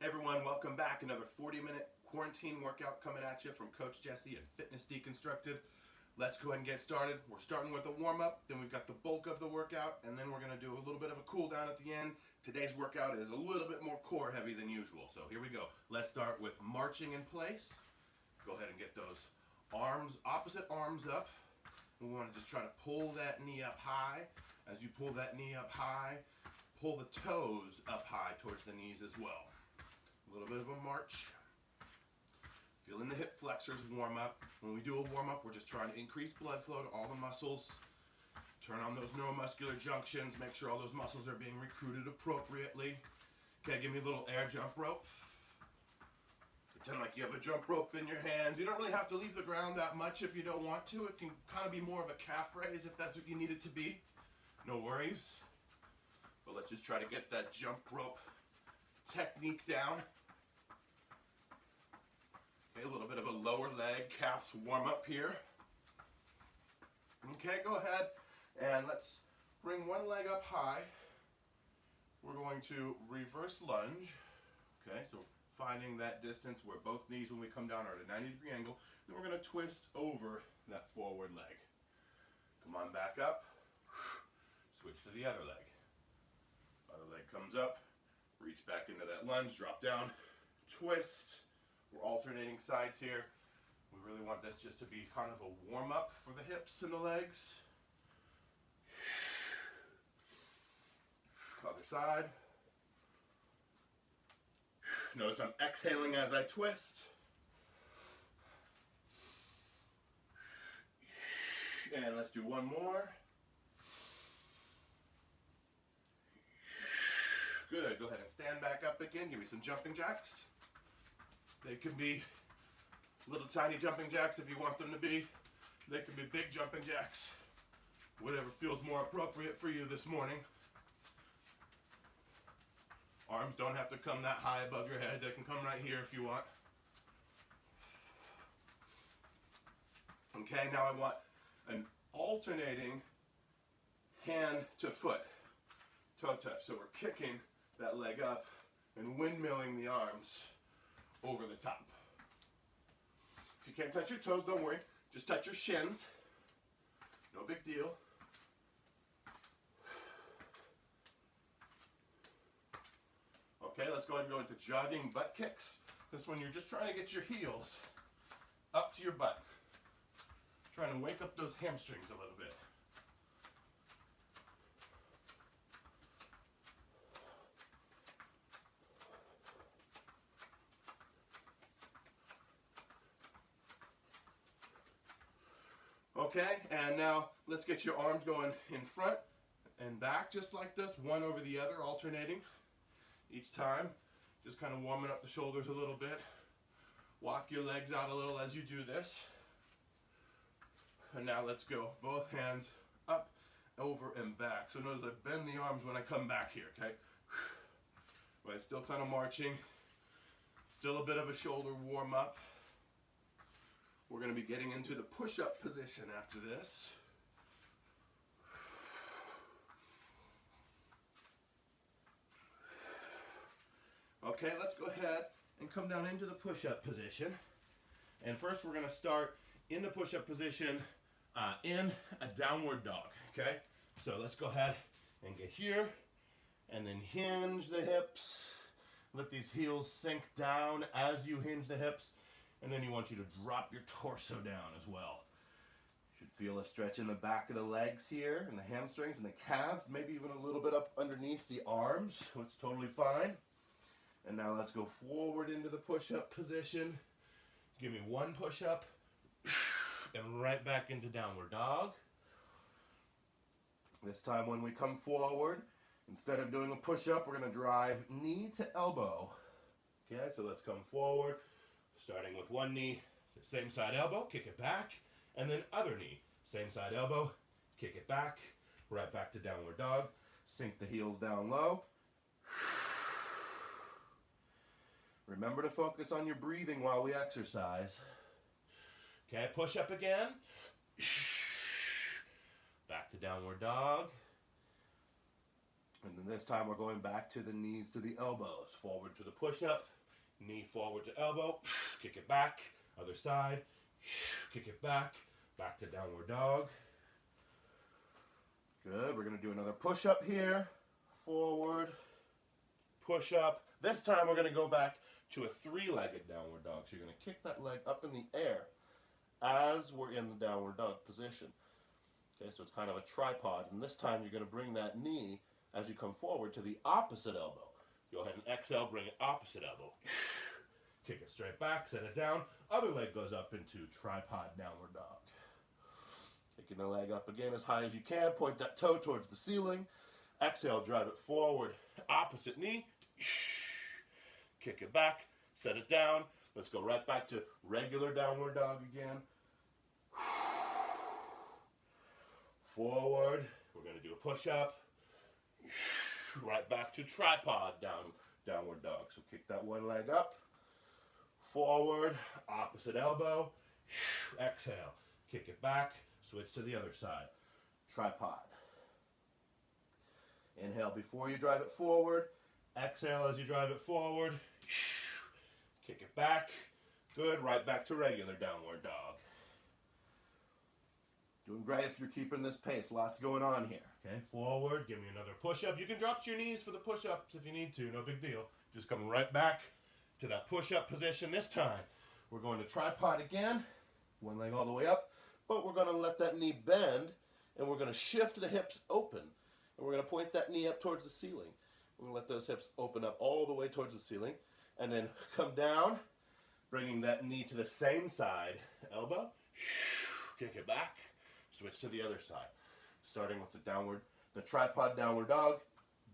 Hey everyone, welcome back. Another 40-minute quarantine workout coming at you from Coach Jesse and Fitness Deconstructed. Let's go ahead and get started. We're starting with a warm-up, then we've got the bulk of the workout, and then we're going to do a little bit of a cool down at the end. Today's workout is a little bit more core heavy than usual, so here we go. Let's start with marching in place. Go ahead and get those arms, opposite arms up. We want to just try to pull that knee up high. As you pull that knee up high, pull the toes up high towards the knees as well. A little bit of a march. Feeling the hip flexors warm up. When we do a warm up, we're just trying to increase blood flow to all the muscles. Turn on those neuromuscular junctions. Make sure all those muscles are being recruited appropriately. Okay, give me a little air jump rope. Pretend like you have a jump rope in your hands. You don't really have to leave the ground that much if you don't want to. It can kind of be more of a calf raise if that's what you need it to be. No worries. But let's just try to get that jump rope technique down. Okay, a little bit of a lower leg calves warm up here. Okay, go ahead and let's bring one leg up high. We're going to reverse lunge. Okay, so finding that distance where both knees when we come down are at a 90-degree angle. Then we're going to twist over that forward leg. Come on back up. Switch to the other leg. Other leg comes up. Reach back into that lunge, drop down, twist. We're alternating sides here. We really want this just to be kind of a warm-up for the hips and the legs. Other side. Notice I'm exhaling as I twist. And let's do one more. Good, go ahead and stand back up again. Give me some jumping jacks. They can be little tiny jumping jacks if you want them to be. They can be big jumping jacks. Whatever feels more appropriate for you this morning. Arms don't have to come that high above your head. They can come right here if you want. Okay, now I want an alternating hand to foot. Toe touch. So we're kicking that leg up and windmilling the arms over the top. If you can't touch your toes, don't worry. Just touch your shins. No big deal. Okay, let's go ahead and go into jogging butt kicks. This one you're just trying to get your heels up to your butt. Trying to wake up those hamstrings a little bit. Okay, and now let's get your arms going in front and back just like this, one over the other, alternating each time. Just kind of warming up the shoulders a little bit. Walk your legs out a little as you do this. And now let's go. Both hands up, over, and back. So notice I bend the arms when I come back here, okay? But it's still kind of marching. Still a bit of a shoulder warm up. We're going to be getting into the push-up position after this. Okay, let's go ahead and come down into the push-up position. And first we're going to start in the push-up position in a downward dog, okay? So let's go ahead and get here and then hinge the hips. Let these heels sink down as you hinge the hips. And then you want you to drop your torso down as well. You should feel a stretch in the back of the legs here, and the hamstrings and the calves, maybe even a little bit up underneath the arms, so it's totally fine. And now let's go forward into the push-up position. Give me one push-up, and right back into downward dog. This time when we come forward, instead of doing a push-up, we're going to drive knee to elbow. Okay, so let's come forward. Starting with one knee, same side elbow, kick it back, and then other knee, same side elbow, kick it back, right back to downward dog. Sink the heels down low. Remember to focus on your breathing while we exercise. Okay, push up again. Back to downward dog. And then this time we're going back to the knees to the elbows. Forward to the push-up, knee forward to elbow, kick it back, other side, kick it back to downward dog. Good, we're gonna do another push-up here. Forward, push-up. This time we're gonna go back to a three-legged downward dog. So you're gonna kick that leg up in the air as we're in the downward dog position. Okay, so it's kind of a tripod, and this time you're gonna bring that knee as you come forward to the opposite elbow. Go ahead and exhale, bring it opposite elbow. Kick it straight back, set it down. Other leg goes up into tripod downward dog. Kicking the leg up again as high as you can. Point that toe towards the ceiling. Exhale, drive it forward. Opposite knee. Kick it back, set it down. Let's go right back to regular downward dog again. Forward. We're going to do a push-up. Right back to tripod downward dog. So kick that one leg up. Forward, opposite elbow. Exhale. Kick it back. Switch to the other side. Tripod. Inhale before you drive it forward. Exhale as you drive it forward. Kick it back. Good. Right back to regular downward dog. Doing great if you're keeping this pace. Lots going on here. Okay, forward. Give me another push-up. You can drop to your knees for the push-ups if you need to. No big deal. Just come right back to that push-up position. This time, we're going to tripod again. One leg all the way up. But we're going to let that knee bend, and we're going to shift the hips open. And we're going to point that knee up towards the ceiling. We're going to let those hips open up all the way towards the ceiling. And then come down, bringing that knee to the same side. Elbow. Kick it back. Switch to the other side. Starting with the tripod downward dog.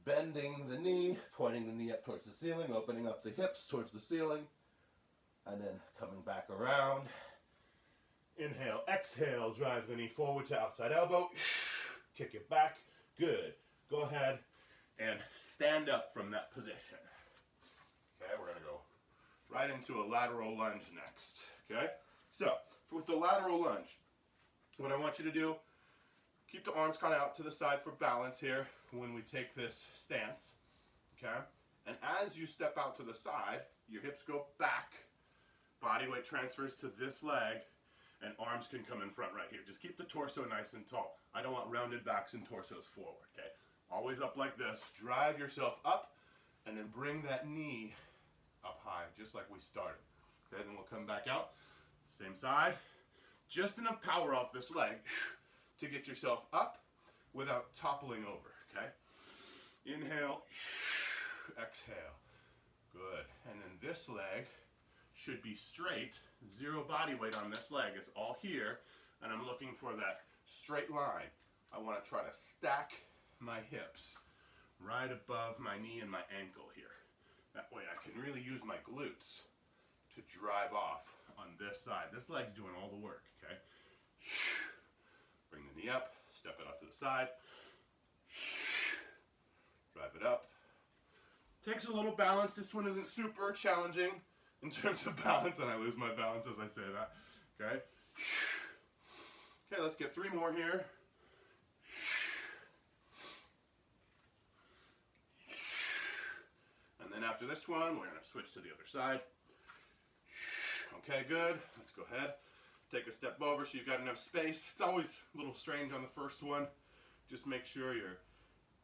Bending the knee, pointing the knee up towards the ceiling, opening up the hips towards the ceiling. And then coming back around. Inhale, exhale, drive the knee forward to outside elbow. Kick it back. Good. Go ahead and stand up from that position. Okay, we're going to go right into a lateral lunge next. Okay, so with the lateral lunge, what I want you to do, keep the arms kind of out to the side for balance here when we take this stance. Okay, and as you step out to the side, your hips go back, body weight transfers to this leg, and arms can come in front right here. Just keep the torso nice and tall. I don't want rounded backs and torsos forward, okay? Always up like this. Drive yourself up, and then bring that knee up high, just like we started. Okay, then we'll come back out. Same side. Just enough power off this leg to get yourself up without toppling over, okay? Inhale, exhale. Good. And then this leg should be straight, zero body weight on this leg. It's all here, and I'm looking for that straight line. I want to try to stack my hips right above my knee and my ankle here. That way I can really use my glutes to drive off on this side. This leg's doing all the work, okay? Bring the knee up, step it up to the side, drive it up. Takes a little balance. This one isn't super challenging in terms of balance, and I lose my balance as I say that, okay? Okay, let's get 3 more here. And then after this one, we're gonna switch to the other side. Okay, good. Let's go ahead. Take a step over so you've got enough space. It's always a little strange on the first one. Just make sure you're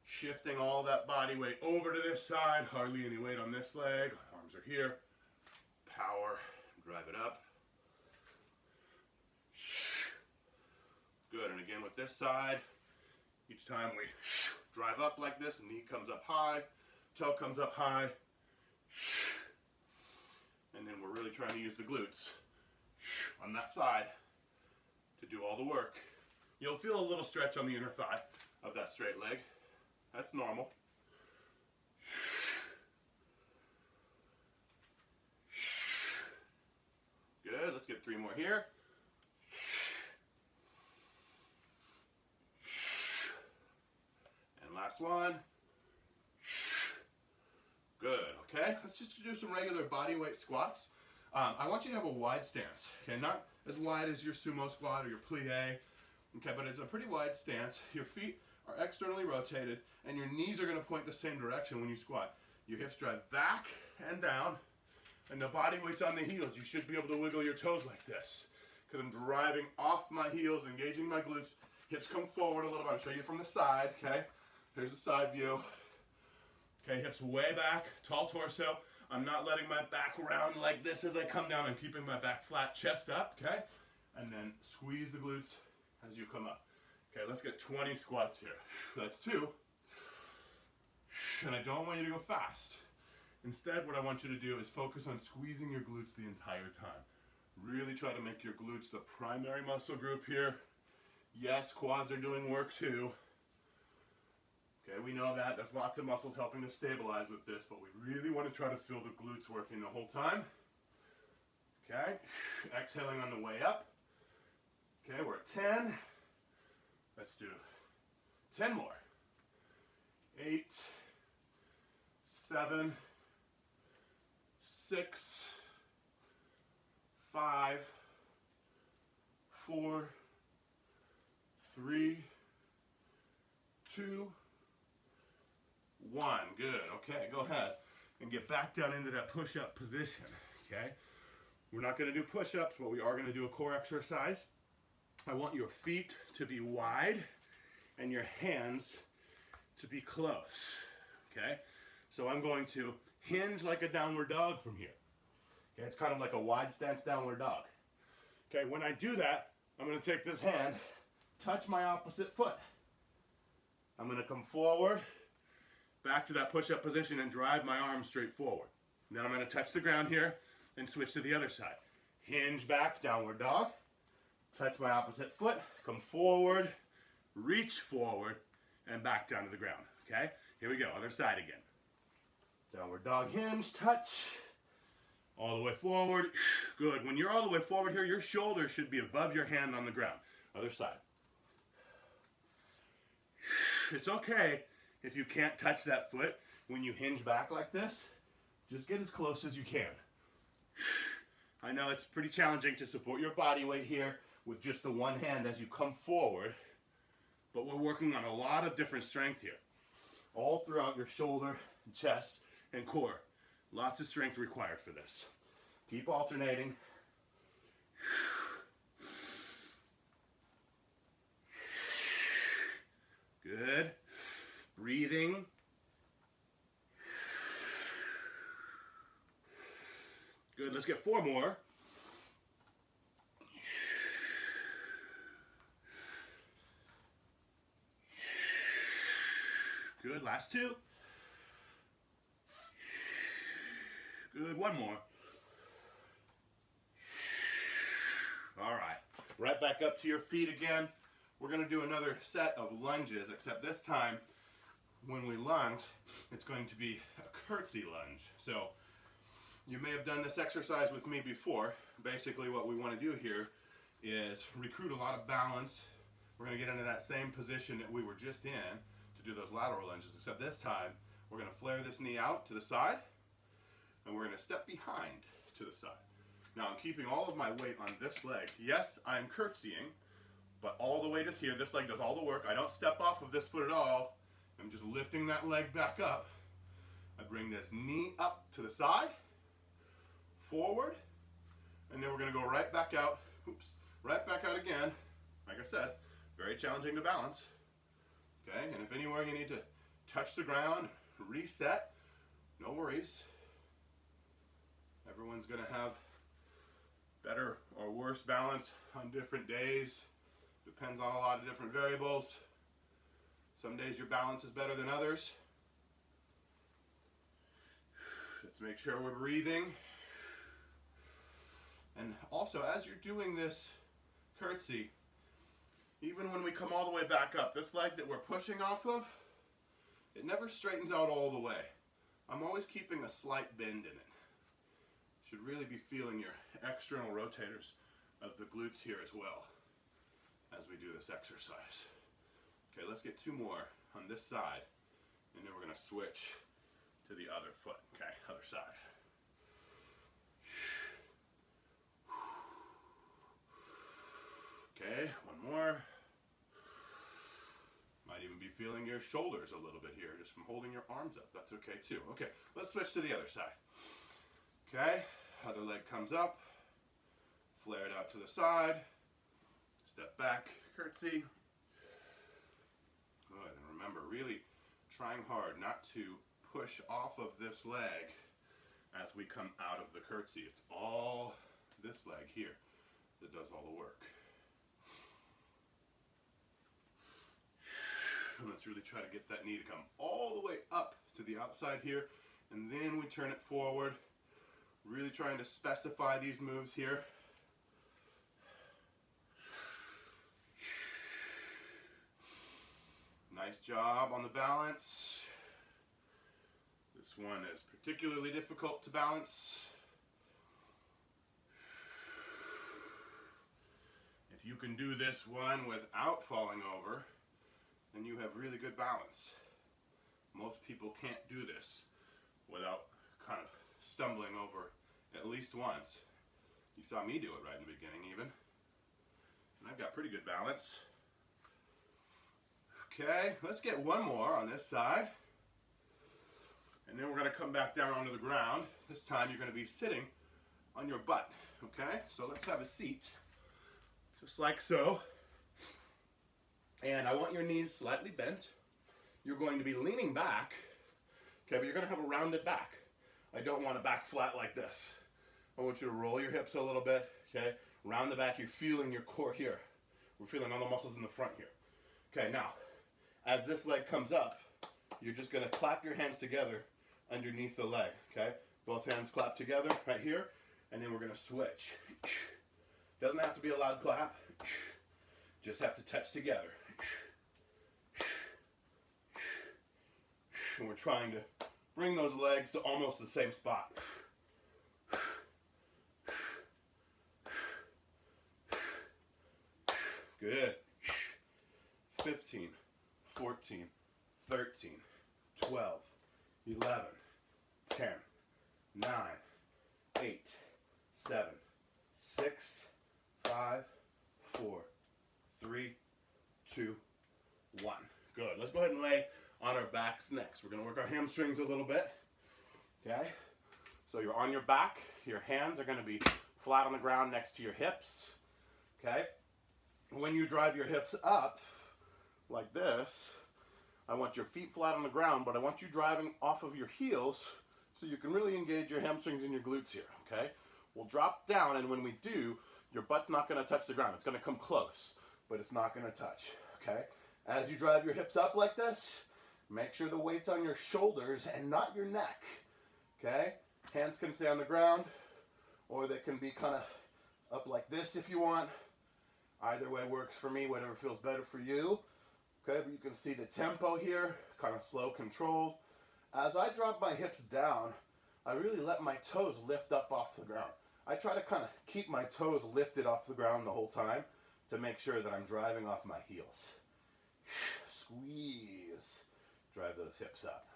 shifting all that body weight over to this side. Hardly any weight on this leg. Arms are here. Power. Drive it up. Good. And again with this side, each time we drive up like this, knee comes up high, toe comes up high. And then we're really trying to use the glutes on that side to do all the work. You'll feel a little stretch on the inner thigh of that straight leg. That's normal. Good, let's get 3 more here. And last one. Good, okay? Let's just do some regular body weight squats. I want you to have a wide stance, okay? Not as wide as your sumo squat or your plie, okay? But it's a pretty wide stance. Your feet are externally rotated, and your knees are going to point the same direction when you squat. Your hips drive back and down, and the body weight's on the heels. You should be able to wiggle your toes like this, because I'm driving off my heels, engaging my glutes. Hips come forward a little bit. I'll show you from the side, okay? Here's the side view. Okay, hips way back, tall torso. I'm not letting my back round like this as I come down. I'm keeping my back flat, chest up, okay? And then squeeze the glutes as you come up. Okay, let's get 20 squats here. That's 2. And I don't want you to go fast. Instead, what I want you to do is focus on squeezing your glutes the entire time. Really try to make your glutes the primary muscle group here. Yes, quads are doing work too. Okay, we know that. There's lots of muscles helping to stabilize with this, but we really want to try to feel the glutes working the whole time. Okay, exhaling on the way up. Okay, we're at 10. Let's do 10 more. 8, 7, 6, 5, 4, 3, 2, 1. Good. Okay, go ahead and get back down into that push-up position. Okay, we're not going to do push-ups, but we are going to do a core exercise. I want your feet to be wide and your hands to be close. Okay, so I'm going to hinge like a downward dog from here. Okay, it's kind of like a wide stance downward dog. Okay, when I do that, I'm going to take this hand, touch my opposite foot. I'm going to come forward, back to that push-up position and drive my arms straight forward. Then I'm going to touch the ground here and switch to the other side. Hinge back, downward dog. Touch my opposite foot, come forward, reach forward, and back down to the ground. Okay? Here we go, other side again. Downward dog hinge, touch. All the way forward. Good. When you're all the way forward here, your shoulder should be above your hand on the ground. Other side. It's okay if you can't touch that foot when you hinge back like this. Just get as close as you can. I know it's pretty challenging to support your body weight here with just the one hand as you come forward, but we're working on a lot of different strength here. All throughout your shoulder, chest, and core. Lots of strength required for this. Keep alternating. Good. Breathing. Good, let's get 4 more. Good, last 2. Good, 1 more. All right, right back up to your feet again. We're gonna do another set of lunges, except this time, when we lunge, it's going to be a curtsey lunge. So, you may have done this exercise with me before. Basically, what we wanna do here is recruit a lot of balance. We're gonna get into that same position that we were just in to do those lateral lunges, except this time, we're gonna flare this knee out to the side, and we're gonna step behind to the side. Now I'm keeping all of my weight on this leg. Yes, I'm curtsying, but all the weight is here. This leg does all the work. I don't step off of this foot at all. I'm just lifting that leg back up. I bring this knee up to the side, forward, and then we're gonna go right back out. Oops, right back out again. Like I said, very challenging to balance. Okay, and if anywhere you need to touch the ground, reset, no worries. Everyone's gonna have better or worse balance on different days. Depends on a lot of different variables. Some days your balance is better than others. Let's make sure we're breathing. And also, as you're doing this curtsy, even when we come all the way back up, this leg that we're pushing off of, it never straightens out all the way. I'm always keeping a slight bend in it. Should really be feeling your external rotators of the glutes here as well as we do this exercise. Okay, let's get 2 more on this side, and then we're gonna switch to the other foot. Okay, other side. Okay, 1 more. Might even be feeling your shoulders a little bit here just from holding your arms up. That's okay too. Okay, let's switch to the other side. Okay, other leg comes up, flare it out to the side, step back, curtsy. Good, and remember, really trying hard not to push off of this leg as we come out of the curtsy. It's all this leg here that does all the work. And let's really try to get that knee to come all the way up to the outside here, and then we turn it forward. Really trying to specify these moves here. Nice job on the balance. This one is particularly difficult to balance. If you can do this one without falling over, then you have really good balance. Most people can't do this without kind of stumbling over at least once. You saw me do it right in the beginning even. And I've got pretty good balance. Okay, let's get one more on this side. And then we're going to come back down onto the ground. This time you're going to be sitting on your butt. Okay, so let's have a seat. Just like so. And I want your knees slightly bent. You're going to be leaning back. Okay, but you're going to have a rounded back. I don't want a back flat like this. I want you to roll your hips a little bit. Okay, round the back. You're feeling your core here. We're feeling all the muscles in the front here. Okay, now, as this leg comes up, you're just going to clap your hands together underneath the leg. Okay, both hands clap together right here, and then we're going to switch. Doesn't have to be a loud clap. Just have to touch together. And we're trying to bring those legs to almost the same spot. Good. 15, 14, 13, 12, 11, 10, 9, 8, 7, 6, 5, 4, 3, 2, 1. Good. Let's go ahead and lay on our backs next. We're going to work our hamstrings a little bit. Okay? So you're on your back. Your hands are going to be flat on the ground next to your hips. Okay? When you drive your hips up like this, I want your feet flat on the ground, but I want you driving off of your heels so you can really engage your hamstrings and your glutes here. Okay? We'll drop down, and when we do, your butt's not going to touch the ground. It's going to come close, but it's not going to touch. Okay? As you drive your hips up like this, make sure the weight's on your shoulders and not your neck. Okay? Hands can stay on the ground, or they can be kind of up like this if you want. Either way works for me, whatever feels better for you. Okay, but you can see the tempo here, kind of slow, controlled. As I drop my hips down, I really let my toes lift up off the ground. I try to kind of keep my toes lifted off the ground the whole time to make sure that I'm driving off my heels. Squeeze. Drive those hips up.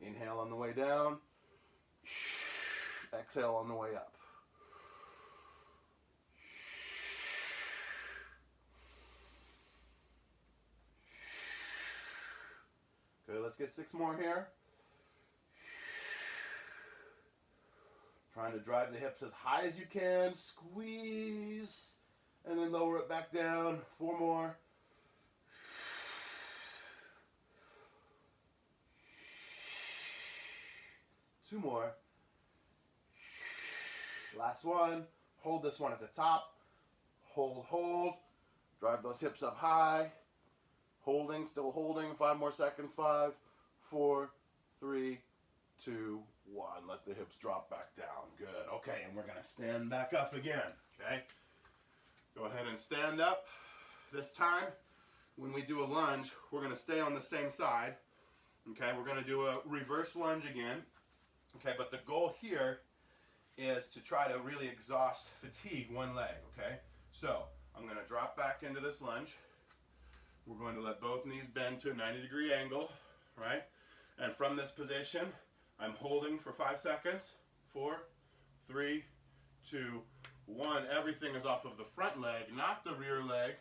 Inhale on the way down. Exhale on the way up. Good, let's get 6 more here. Trying to drive the hips as high as you can. Squeeze. And then lower it back down. 4 more. Two more. Last one. Hold this one at the top. Hold, hold. Drive those hips up high. Holding, still holding. 5 more seconds. 5, 4, 3, 2, 1. Let the hips drop back down. Good. Okay, and we're going to stand back up again. Okay? Go ahead and stand up. This time, when we do a lunge, we're going to stay on the same side. Okay, we're going to do a reverse lunge again. Okay, but the goal here is to try to really exhaust, fatigue one leg. Okay, so I'm going to drop back into this lunge. We're going to let both knees bend to a 90-degree angle, right? And from this position, I'm holding for 5 seconds. 4, 3, 2, 1. Everything is off of the front leg, not the rear leg.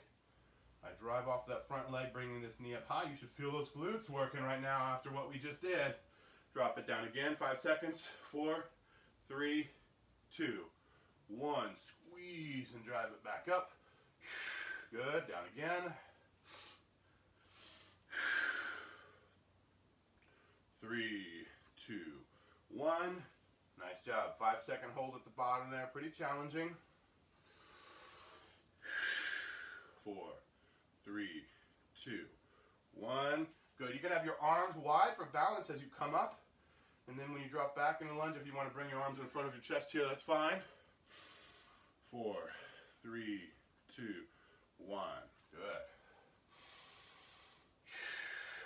I drive off that front leg, bringing this knee up high. You should feel those glutes working right now after what we just did. Drop it down again, 5 seconds. 4, 3, 2, 1. Squeeze and drive it back up. Good, down again. 3, 2, 1. Nice job. 5-second hold at the bottom there. Pretty challenging. 4, 3, 2, 1. Good. You can have your arms wide for balance as you come up. And then when you drop back in the lunge, if you want to bring your arms in front of your chest here, that's fine. 4, 3, 2, 1. Good.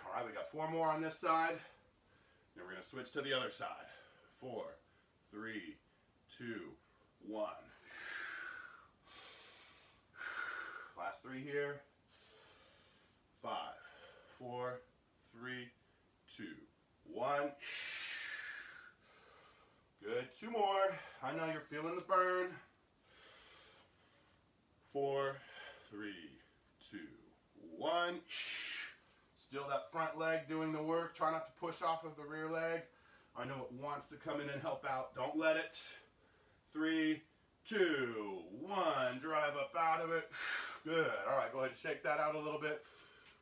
All right, we got 4 more on this side. Then we're going to switch to the other side. 4, 3, 2, 1. Last 3 here. 5, 4, 3, 2, 1. Good. 2 more. I know you're feeling the burn. 4, 3, 2, 1. Still that front leg doing the work. Try not to push off of the rear leg. I know it wants to come in and help out. Don't let it. 3, 2, 1. Drive up out of it. Good. All right, go ahead and shake that out a little bit.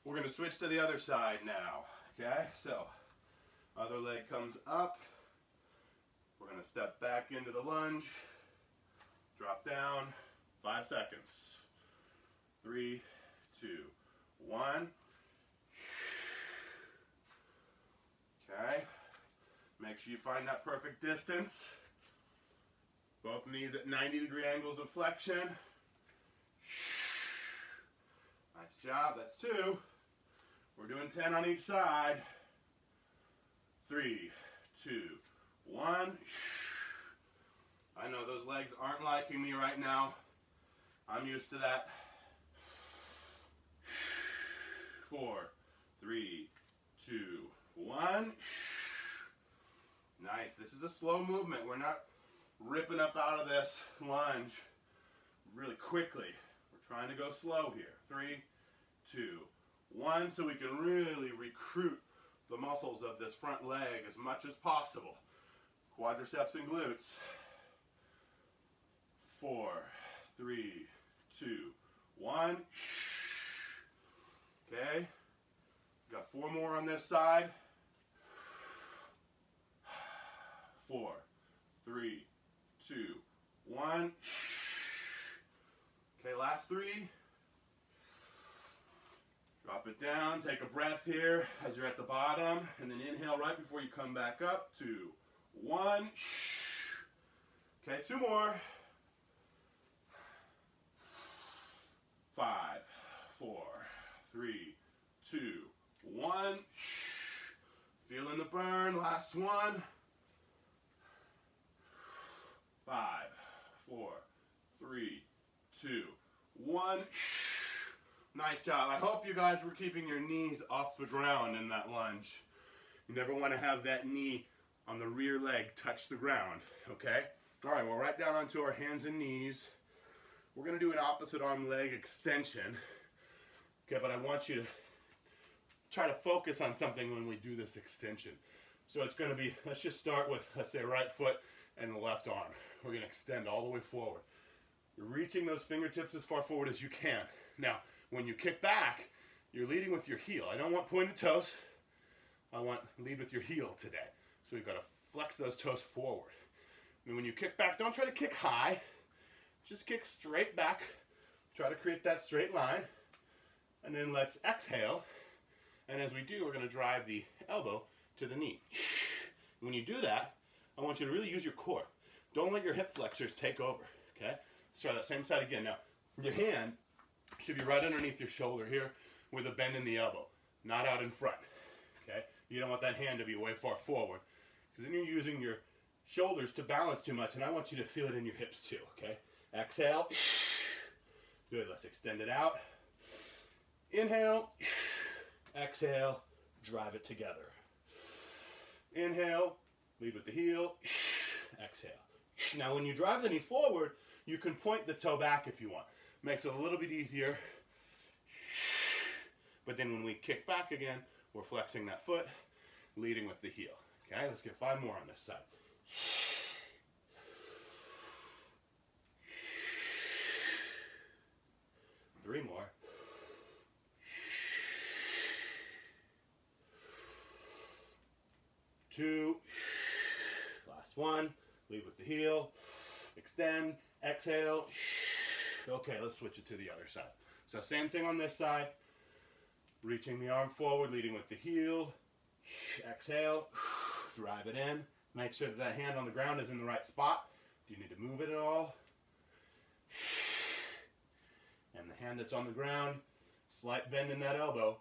We're going to switch to the other side now. Okay, so other leg comes up. We're going to step back into the lunge. Drop down. 5 seconds. 3, 2, 1. Okay. Make sure you find that perfect distance. Both knees at 90-degree angles of flexion. Nice job. That's 2. We're doing 10 on each side. 3, 2, 1. I know those legs aren't liking me right now. I'm used to that. 4, 3, 2, 1. Nice. This is a slow movement. We're not ripping up out of this lunge really quickly. We're trying to go slow here. 3, 2, 1. So we can really recruit the muscles of this front leg as much as possible. Quadriceps and glutes. 4, 3, 2, 1. Okay. Got 4 more on this side. 4, 3, 2, 1. Okay, last 3. Drop it down. Take a breath here as you're at the bottom. And then inhale right before you come back up. 2, 1. Okay, 2 more. 5, 4, 3, 2, 1. Feeling the burn. Last one. 5, 4, 3, 2, 1. Nice job. I hope you guys were keeping your knees off the ground in that lunge. You never want to have that knee on the rear leg touch the ground, okay? All right, we're right down onto our hands and knees. We're going to do an opposite arm leg extension, okay, but I want you to try to focus on something when we do this extension. So it's going to be, let's just start with, let's say, right foot and the left arm. We're going to extend all the way forward. You're reaching those fingertips as far forward as you can. Now, when you kick back, you're leading with your heel. I don't want pointed toes. I want lead with your heel today. So you've got to flex those toes forward. And when you kick back, don't try to kick high. Just kick straight back. Try to create that straight line. And then let's exhale. And as we do, we're going to drive the elbow to the knee. When you do that, I want you to really use your core. Don't let your hip flexors take over, okay? Let's try that same side again. Now, your hand should be right underneath your shoulder here with a bend in the elbow, not out in front, okay? You don't want that hand to be way far forward because then you're using your shoulders to balance too much, and I want you to feel it in your hips too, okay? Exhale. Good, let's extend it out. Inhale. Exhale. Drive it together. Inhale. Lead with the heel. Exhale. Now when you drive the knee forward, you can point the toe back if you want. Makes it a little bit easier. But then when we kick back again, we're flexing that foot, leading with the heel. Okay, let's get 5 more on this side. 3 more. 2. Last one. Lead with the heel. Extend. Exhale. Okay, let's switch it to the other side. So same thing on this side. Reaching the arm forward, leading with the heel. Exhale. Drive it in. Make sure that hand on the ground is in the right spot. Do you need to move it at all? And the hand that's on the ground, slight bend in that elbow.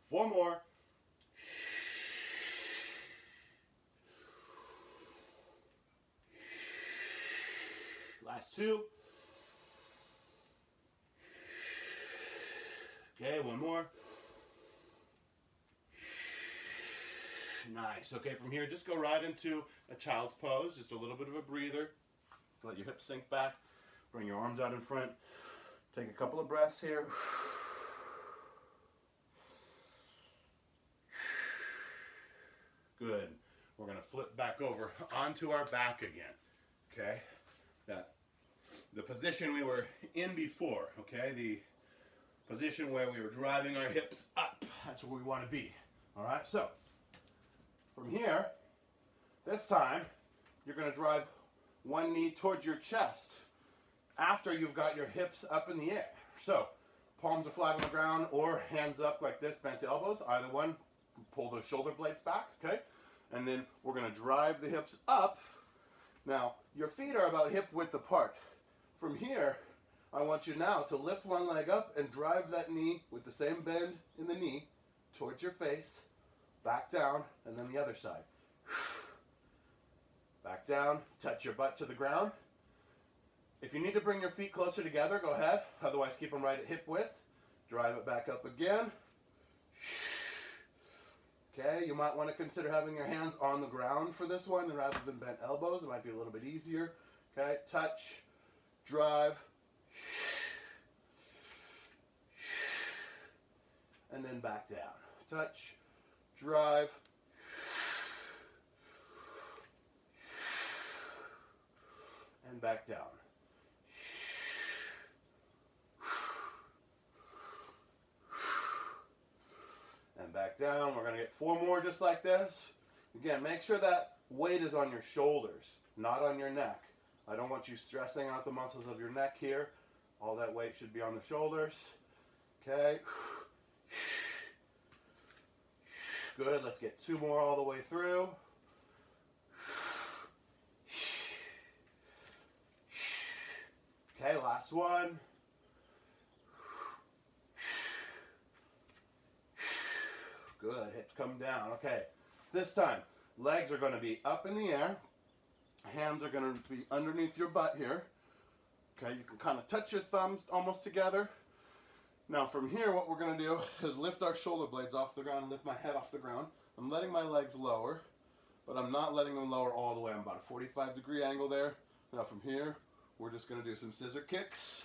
Four more. Last 2. Okay, 1 more. Nice. Okay, from here, just go right into a child's pose. Just a little bit of a breather. Let your hips sink back. Bring your arms out in front. Take a couple of breaths here. Good. We're going to flip back over onto our back again. Okay? The position we were in before, okay? The position where we were driving our hips up. That's where we want to be. All right? So, from here, this time, you're going to drive one knee towards your chest after you've got your hips up in the air. So, palms are flat on the ground or hands up like this, bent elbows. Either one, pull the shoulder blades back, okay? And then we're going to drive the hips up. Now, your feet are about hip width apart. From here, I want you now to lift one leg up and drive that knee with the same bend in the knee towards your face, back down, and then the other side. Back down, touch your butt to the ground. If you need to bring your feet closer together, go ahead. Otherwise, keep them right at hip width. Drive it back up again. Okay, you might want to consider having your hands on the ground for this one rather than bent elbows. It might be a little bit easier. Okay, touch, drive, and then back down. Touch, drive, and back down. And back down. We're going to get 4 more just like this. Again, make sure that weight is on your shoulders, not on your neck. I don't want you stressing out the muscles of your neck here. All that weight should be on the shoulders. Okay. Good. Let's get 2 more all the way through. Okay, last one. Good, hips come down. Okay, this time, legs are going to be up in the air. Hands are going to be underneath your butt here. Okay, you can kind of touch your thumbs almost together. Now from here, what we're going to do is lift our shoulder blades off the ground and lift my head off the ground. I'm letting my legs lower, but I'm not letting them lower all the way. I'm about a 45-degree angle there. Now from here, we're just going to do some scissor kicks.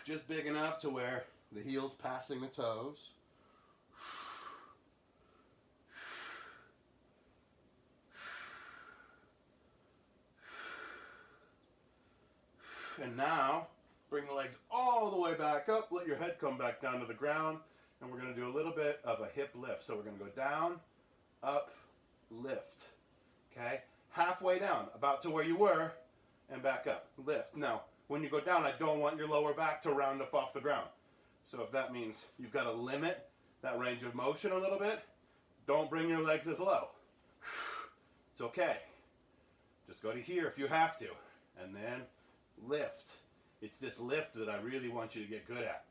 Just big enough to where the heel's passing the toes. And now, bring the legs all the way back up, let your head come back down to the ground, and we're going to do a little bit of a hip lift. So we're going to go down, up, lift. Okay? Halfway down, about to where you were, and back up. Lift. Now, when you go down, I don't want your lower back to round up off the ground. So if that means you've got to limit that range of motion a little bit, don't bring your legs as low. It's okay. Just go to here if you have to. And then lift. It's this lift that I really want you to get good at.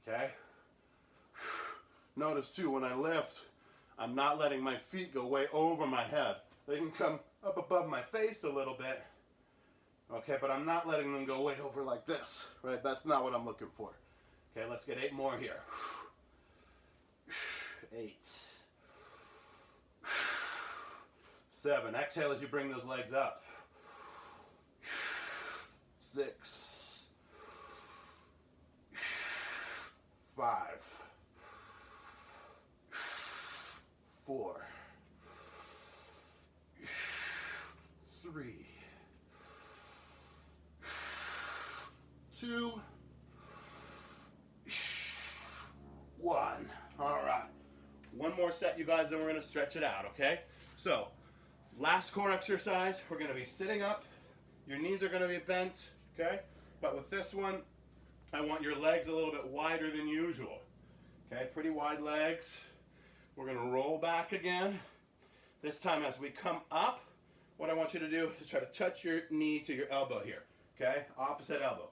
Okay? Notice too, when I lift, I'm not letting my feet go way over my head. They can come up above my face a little bit. Okay, but I'm not letting them go way over like this, right? That's not what I'm looking for. Okay, let's get 8 more here. 8. 7. Exhale as you bring those legs up. 6. 5. 4. 3. 2. 1. All right. One more set, you guys, then we're going to stretch it out, okay? So, last core exercise, we're going to be sitting up. Your knees are going to be bent, okay? But with this one, I want your legs a little bit wider than usual. Okay, pretty wide legs. We're going to roll back again. This time as we come up, what I want you to do is try to touch your knee to your elbow here. Okay, opposite elbow.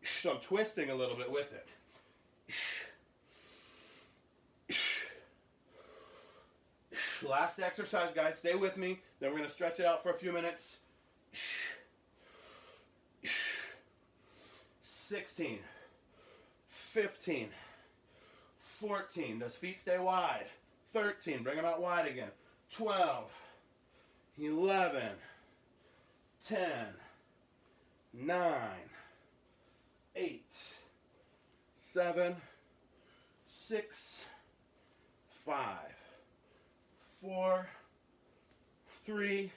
So I'm twisting a little bit with it. Last exercise, guys. Stay with me. Then we're going to stretch it out for a few minutes. 16, 15, 14. Those feet stay wide. 13. Bring them out wide again. 12, 11, 10, 9, 8, 7, 6, 5, 4, 3,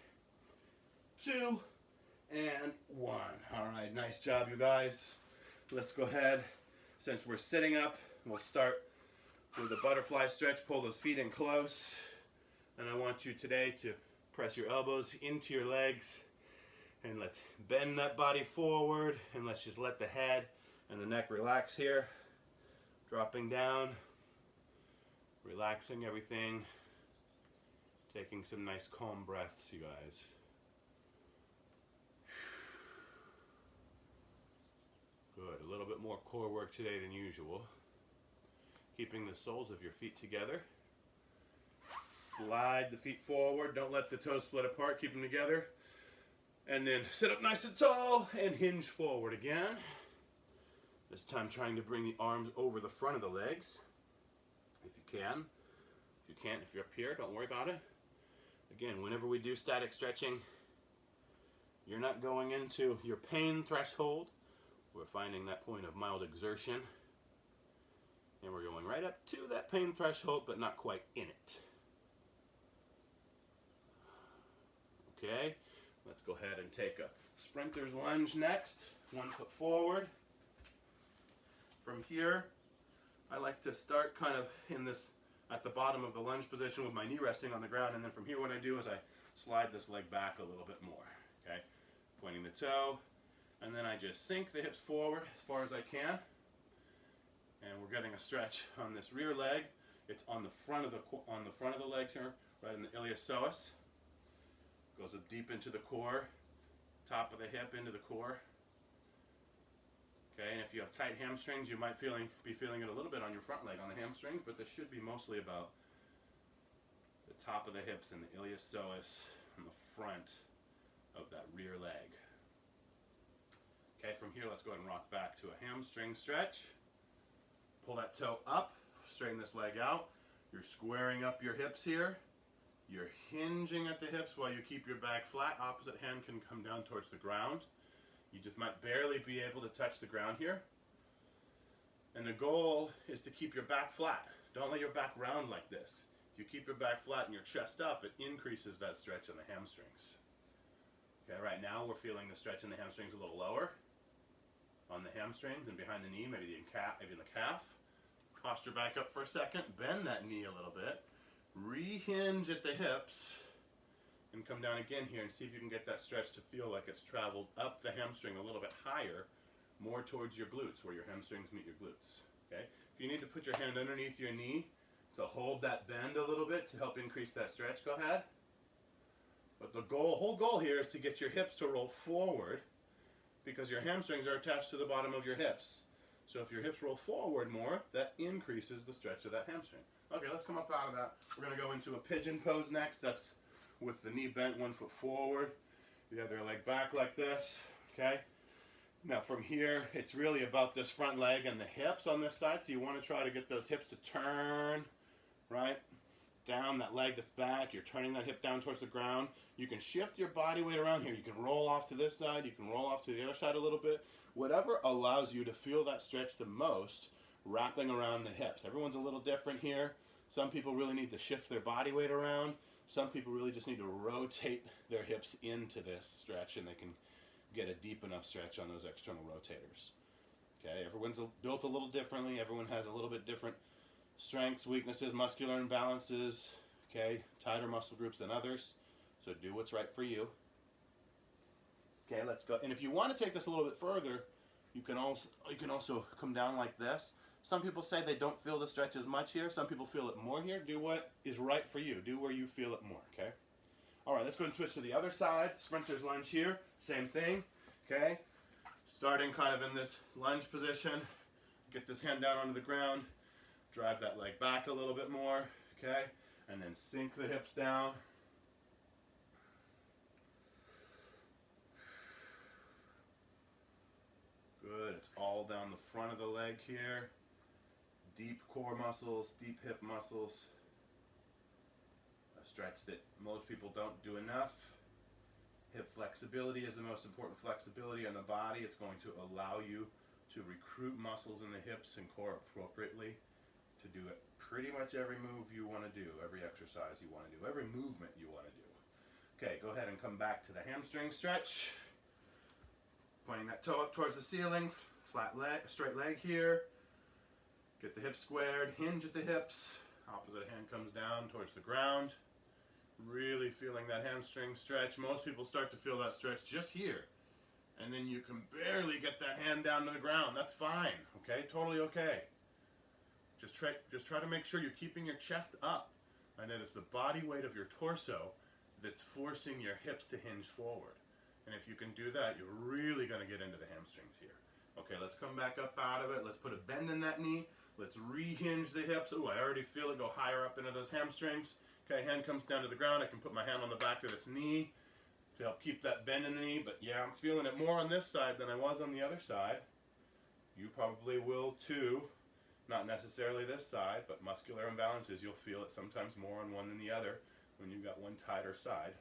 2, and 1. All right, nice job, you guys. Let's go ahead. Since we're sitting up, we'll start with the butterfly stretch. Pull those feet in close. And I want you today to press your elbows into your legs. And let's bend that body forward. And let's just let the head and the neck relax here. Dropping down. Relaxing everything. Taking some nice calm breaths, you guys. Good. A little bit more core work today than usual. Keeping the soles of your feet together. Slide the feet forward. Don't let the toes split apart. Keep them together. And then sit up nice and tall and hinge forward again. This time trying to bring the arms over the front of the legs. If you can. If you can't, if you're up here, don't worry about it. Again, whenever we do static stretching, you're not going into your pain threshold. We're finding that point of mild exertion. And we're going right up to that pain threshold, but not quite in it. Okay, let's go ahead and take a sprinter's lunge next. 1 foot forward. From here, I like to start kind of in this, at the bottom of the lunge position with my knee resting on the ground. And then from here, what I do is I slide this leg back a little bit more. Okay, pointing the toe. And then I just sink the hips forward as far as I can. And we're getting a stretch on this rear leg. It's on the front of the legs here, right in the iliopsoas. Goes up deep into the core, top of the hip into the core. Okay, and if you have tight hamstrings, you might be feeling it a little bit on your front leg on the hamstrings, but this should be mostly about the top of the hips and the iliopsoas on the front of that rear leg. Okay, from here, let's go ahead and rock back to a hamstring stretch. Pull that toe up, straighten this leg out. You're squaring up your hips here. You're hinging at the hips while you keep your back flat. Opposite hand can come down towards the ground. You just might barely be able to touch the ground here. And the goal is to keep your back flat. Don't let your back round like this. If you keep your back flat and your chest up, it increases that stretch in the hamstrings. Okay, right now we're feeling the stretch in the hamstrings a little lower. On the hamstrings and behind the knee, maybe in the calf. Posture back up for a second. Bend that knee a little bit. Rehinge at the hips. And come down again here and see if you can get that stretch to feel like it's traveled up the hamstring a little bit higher, more towards your glutes, where your hamstrings meet your glutes. Okay? If you need to put your hand underneath your knee to hold that bend a little bit to help increase that stretch, go ahead. But the whole goal here is to get your hips to roll forward, because your hamstrings are attached to the bottom of your hips. So if your hips roll forward more, that increases the stretch of that hamstring. Okay, let's come up out of that. We're going to go into a pigeon pose next. That's with the knee bent 1 foot forward. The other leg back like this, okay? Now from here, it's really about this front leg and the hips on this side. So you want to try to get those hips to turn, right? Down that leg that's back. You're turning that hip down towards the ground. You can shift your body weight around here. You can roll off to this side. You can roll off to the other side a little bit. Whatever allows you to feel that stretch the most, wrapping around the hips. Everyone's a little different here. Some people really need to shift their body weight around. Some people really just need to rotate their hips into this stretch, and they can get a deep enough stretch on those external rotators. Okay, everyone's built a little differently. Everyone has a little bit different strengths, weaknesses, muscular imbalances, okay, tighter muscle groups than others. So do what's right for you. Okay, let's go. And if you want to take this a little bit further, you can also come down like this. Some people say they don't feel the stretch as much here. Some people feel it more here. Do what is right for you. Do where you feel it more, okay? All right, let's go and switch to the other side. Sprinter's lunge here. Same thing, okay? Starting kind of in this lunge position. Get this hand down onto the ground. Drive that leg back a little bit more, okay? And then sink the hips down. Good. It's all down the front of the leg here. Deep core muscles, deep hip muscles. A stretch that most people don't do enough. Hip flexibility is the most important flexibility on the body. It's going to allow you to recruit muscles in the hips and core appropriately to do it pretty much every move you want to do, every exercise you want to do, every movement you want to do. Okay, go ahead and come back to the hamstring stretch. Pointing that toe up towards the ceiling, flat leg, straight leg here. Get the hips squared, hinge at the hips. Opposite hand comes down towards the ground. Really feeling that hamstring stretch. Most people start to feel that stretch just here. And then you can barely get that hand down to the ground. That's fine, okay? Totally okay. Just try to make sure you're keeping your chest up. And that it's the body weight of your torso that's forcing your hips to hinge forward. And if you can do that, you're really going to get into the hamstrings here. Okay, let's come back up out of it. Let's put a bend in that knee. Let's rehinge the hips. Oh, I already feel it go higher up into those hamstrings. Okay, hand comes down to the ground. I can put my hand on the back of this knee to help keep that bend in the knee. But yeah, I'm feeling it more on this side than I was on the other side. You probably will too. Not necessarily this side, but muscular imbalances, you'll feel it sometimes more on one than the other when you've got one tighter side.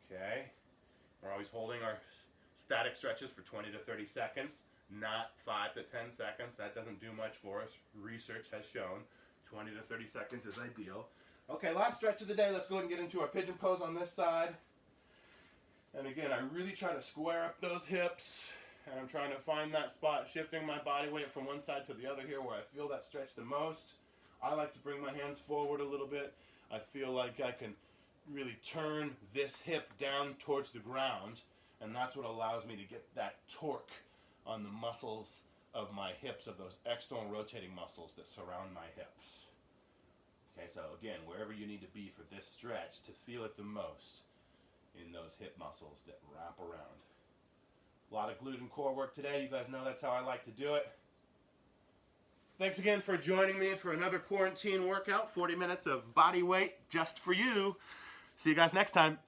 Okay, we're always holding our static stretches for 20 to 30 seconds, not 5 to 10 seconds. That doesn't do much for us. Research has shown 20 to 30 seconds is ideal. Okay, last stretch of the day. Let's go ahead and get into our pigeon pose on this side. And again, I really try to square up those hips. And I'm trying to find that spot, shifting my body weight from one side to the other here where I feel that stretch the most. I like to bring my hands forward a little bit. I feel like I can really turn this hip down towards the ground, and that's what allows me to get that torque on the muscles of my hips, of those external rotating muscles that surround my hips. Okay, so again, wherever you need to be for this stretch to feel it the most in those hip muscles that wrap around. A lot of glute and core work today. You guys know that's how I like to do it. Thanks again for joining me for another quarantine workout. 40 minutes of body weight just for you. See you guys next time.